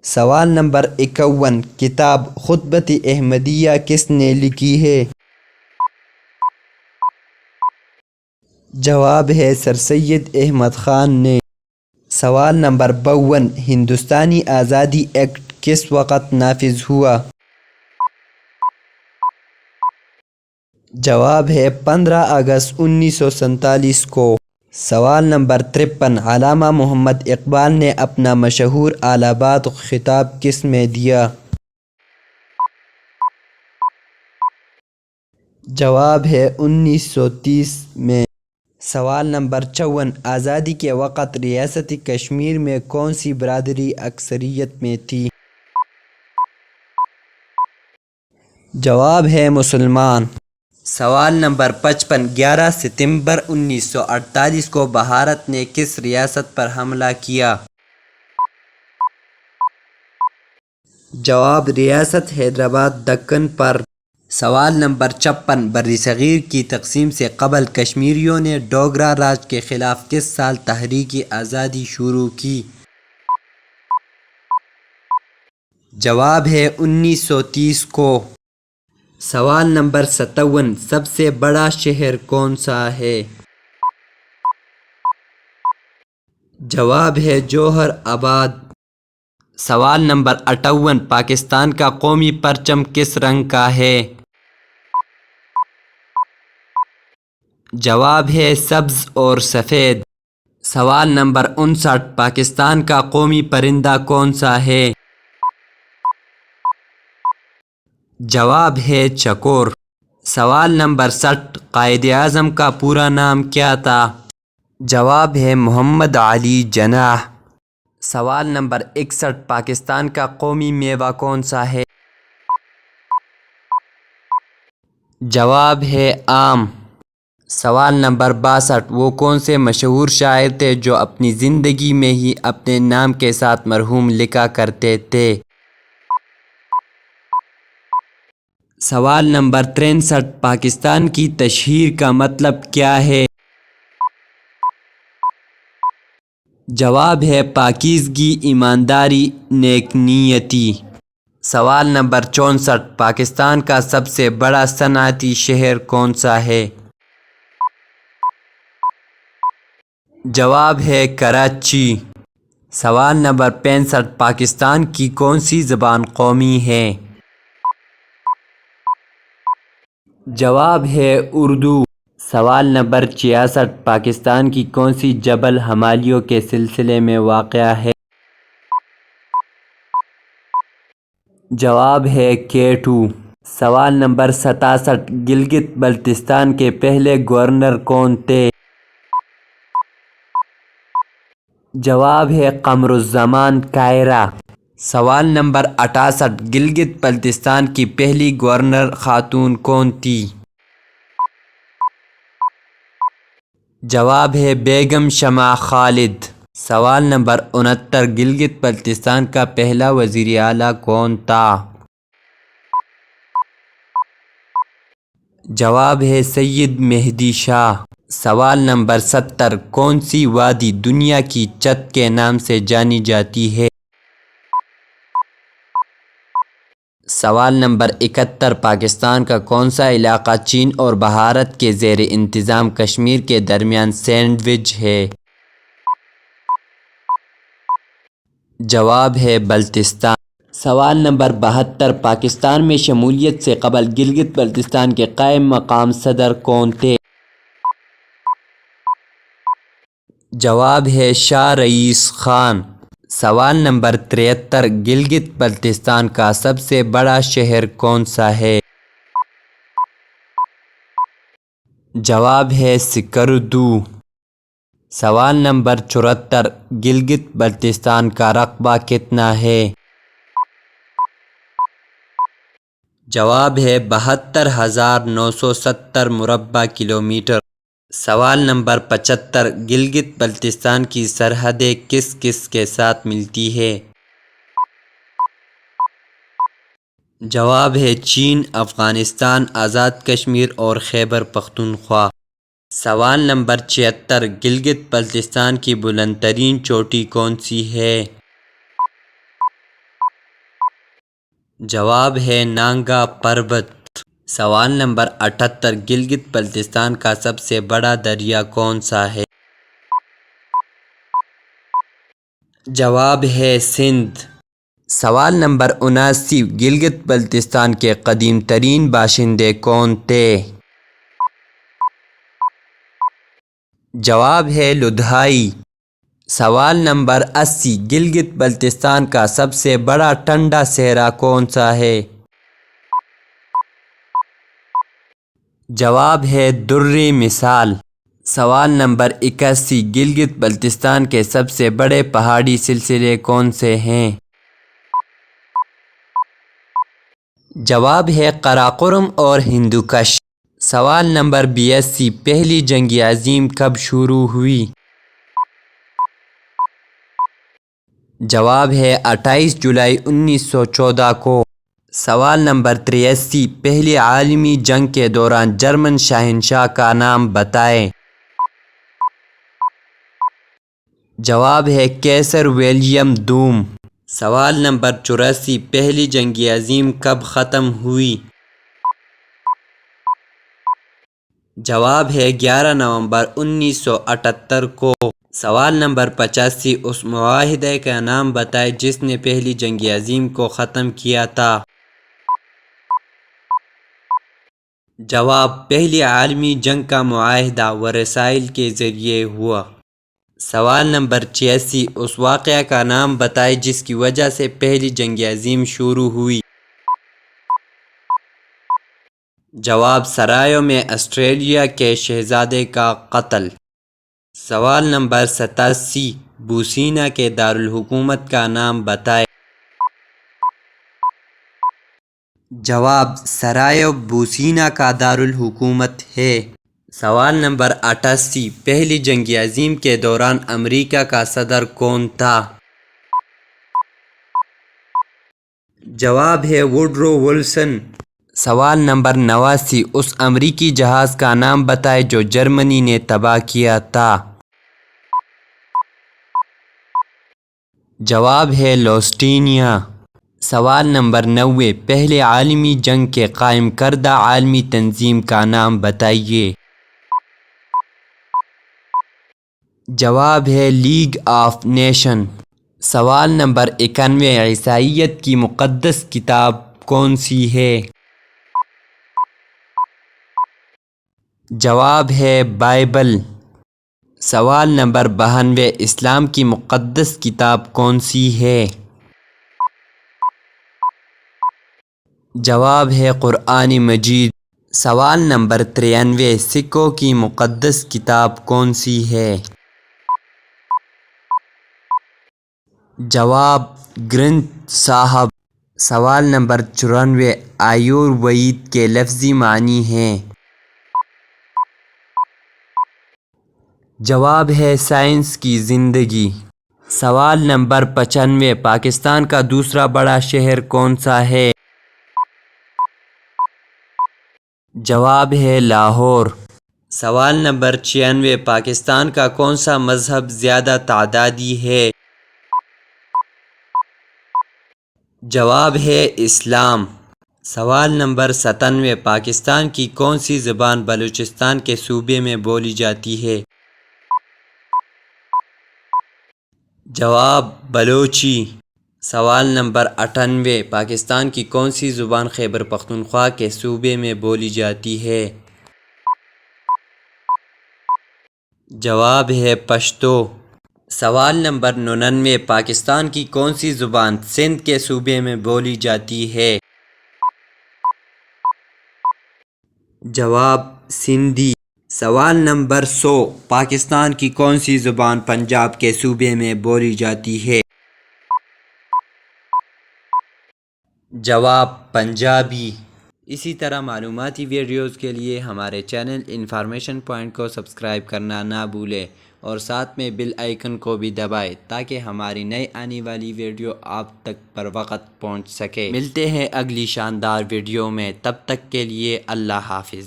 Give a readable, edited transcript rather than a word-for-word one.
سوال نمبر 51، کتاب خطبۃ احمدیہ کس نے لکھی ہے؟ جواب ہے سر سید احمد خان نے۔ سوال نمبر 52، ہندوستانی آزادی ایکٹ کس وقت نافذ ہوا؟ جواب ہے 15 اگست 1947 کو۔ سوال نمبر 53، علامہ محمد اقبال نے اپنا مشہور آل آباد خطاب کس میں دیا؟ جواب ہے 1930 میں۔ سوال نمبر 54، آزادی کے وقت ریاست کشمیر میں کون سی برادری اکثریت میں تھی؟ جواب ہے مسلمان۔ سوال نمبر 55، 11 ستمبر 1948 کو بھارت نے کس ریاست پر حملہ کیا؟ جواب ریاست حیدرآباد دکن پر۔ سوال نمبر 56، برصغیر کی تقسیم سے قبل کشمیریوں نے ڈوگرا راج کے خلاف کس سال تحریک آزادی شروع کی؟ جواب ہے 1930 کو۔ سوال نمبر 57، سب سے بڑا شہر کون سا ہے؟ جواب ہے جوہر آباد۔ سوال نمبر 58، پاکستان کا قومی پرچم کس رنگ کا ہے؟ جواب ہے سبز اور سفید۔ سوال نمبر 59، پاکستان کا قومی پرندہ کون سا ہے؟ جواب ہے چکور۔ سوال نمبر 60، قائد اعظم کا پورا نام کیا تھا؟ جواب ہے محمد علی جناح۔ سوال نمبر 61، پاکستان کا قومی میوہ کون سا ہے؟ جواب ہے آم۔ سوال نمبر 62، وہ کون سے مشہور شاعر تھے جو اپنی زندگی میں ہی اپنے نام کے ساتھ مرحوم لکھا کرتے تھے؟ سوال نمبر 63، پاکستان کی تشہیر کا مطلب کیا ہے؟ جواب ہے پاکیزگی، ایمانداری، نیک نیتی۔ سوال نمبر 64، پاکستان کا سب سے بڑا صنعتی شہر کون سا ہے؟ جواب ہے کراچی۔ سوال نمبر 65، پاکستان کی کون سی زبان قومی ہے؟ جواب ہے اردو۔ سوال نمبر 66، پاکستان کی کون سی جبل ہمالیوں کے سلسلے میں واقع ہے؟ جواب ہے K2۔ سوال نمبر 67، گلگت بلتستان کے پہلے گورنر کون تھے؟ جواب ہے قمر الزمان کائرہ۔ سوال نمبر 68، گلگت بلتستان کی پہلی گورنر خاتون کون تھی؟ جواب ہے بیگم شمع خالد۔ سوال نمبر 69، گلگت بلتستان کا پہلا وزیر اعلیٰ کون تھا؟ جواب ہے سید مہدی شاہ۔ سوال نمبر 70، کون سی وادی دنیا کی چت کے نام سے جانی جاتی ہے؟ سوال نمبر 71، پاکستان کا کون سا علاقہ چین اور بھارت کے زیر انتظام کشمیر کے درمیان سینڈوچ ہے؟ جواب ہے بلتستان۔ سوال نمبر 72، پاکستان میں شمولیت سے قبل گلگت بلتستان کے قائم مقام صدر کون تھے؟ جواب ہے شاہ رئیس خان۔ سوال نمبر 73، گلگت بلتستان کا سب سے بڑا شہر کون سا ہے؟ جواب ہے سکردو۔ سوال نمبر 74، گلگت بلتستان کا رقبہ کتنا ہے؟ جواب ہے 72,970 مربع کلومیٹر۔ سوال نمبر 75، گلگت بلتستان کی سرحدیں کس کس کے ساتھ ملتی ہے؟ جواب ہے چین، افغانستان، آزاد کشمیر اور خیبر پختونخوا۔ سوال نمبر 76، گلگت بلتستان کی بلند ترین چوٹی کون سی ہے؟ جواب ہے نانگا پربت۔ سوال نمبر 78، گلگت بلتستان کا سب سے بڑا دریا کون سا ہے؟ جواب ہے سندھ۔ سوال نمبر 79، گلگت بلتستان کے قدیم ترین باشندے کون تھے؟ جواب ہے لودھائی۔ سوال نمبر 80، گلگت بلتستان کا سب سے بڑا ٹھنڈا صحرا کون سا ہے؟ جواب ہے درِ مثال۔ سوال نمبر 81، گلگت بلتستان کے سب سے بڑے پہاڑی سلسلے کون سے ہیں؟ جواب ہے قراقرم اور ہندوکش۔ سوال نمبر 82، پہلی جنگ عظیم کب شروع ہوئی؟ جواب ہے 28 جولائی 1914 کو۔ سوال نمبر 83، پہلی عالمی جنگ کے دوران جرمن شہنشاہ کا نام بتائیں۔ جواب ہے قیصر ولیم دوم۔ سوال نمبر 84، پہلی جنگ عظیم کب ختم ہوئی؟ جواب ہے 11 نومبر 1978 کو۔ سوال نمبر 85، اس معاہدے کا نام بتائیں جس نے پہلی جنگ عظیم کو ختم کیا تھا۔ جواب پہلی عالمی جنگ کا معاہدہ ورسائل کے ذریعے ہوا۔ سوال نمبر 86، اس واقعہ کا نام بتائیں جس کی وجہ سے پہلی جنگ عظیم شروع ہوئی۔ جواب سرائیو میں آسٹریلیا کے شہزادے کا قتل۔ سوال نمبر 87، بوسنیا کے دارالحکومت کا نام بتائیں۔ جواب سرائیو بوسنیا کا دارالحکومت ہے۔ سوال نمبر 88، پہلی جنگ عظیم کے دوران امریکہ کا صدر کون تھا؟ جواب ہے ووڈرو ولسن۔ سوال نمبر 89، اس امریکی جہاز کا نام بتائیں جو جرمنی نے تباہ کیا تھا۔ جواب ہے لوسٹینیا۔ سوال نمبر 90، پہلے عالمی جنگ کے قائم کردہ عالمی تنظیم کا نام بتائیے۔ جواب ہے لیگ آف نیشن۔ سوال نمبر 91، عیسائیت کی مقدس کتاب کون سی ہے؟ جواب ہے بائبل۔ سوال نمبر 92، اسلام کی مقدس کتاب کون سی ہے؟ جواب ہے قرآن مجید۔ سوال نمبر 93، سکھوں کی مقدس کتاب کون سی ہے؟ جواب گرنتھ صاحب۔ سوال نمبر 94، آیوروید کے لفظی معنی ہیں۔ جواب ہے سائنس کی زندگی۔ سوال نمبر 95، پاکستان کا دوسرا بڑا شہر کون سا ہے؟ جواب ہے لاہور۔ سوال نمبر 96، پاکستان کا کون سا مذہب زیادہ تعدادی ہے؟ جواب ہے اسلام۔ سوال نمبر 97، پاکستان کی کون سی زبان بلوچستان کے صوبے میں بولی جاتی ہے؟ جواب بلوچی۔ سوال نمبر 98، پاکستان کی کون سی زبان خیبر پختونخوا کے صوبے میں بولی جاتی ہے؟ جواب ہے پشتو۔ سوال نمبر 99، پاکستان کی کون سی زبان سندھ کے صوبے میں بولی جاتی ہے؟ جواب سندھی۔ سوال نمبر 100، پاکستان کی کون سی زبان پنجاب کے صوبے میں بولی جاتی ہے؟ جواب پنجابی۔ اسی طرح معلوماتی ویڈیوز کے لیے ہمارے چینل انفارمیشن پوائنٹ کو سبسکرائب کرنا نہ بھولیں اور ساتھ میں بیل آئیکن کو بھی دبائیں تاکہ ہماری نئی آنے والی ویڈیو آپ تک پر وقت پہنچ سکے۔ ملتے ہیں اگلی شاندار ویڈیو میں، تب تک کے لیے اللہ حافظ۔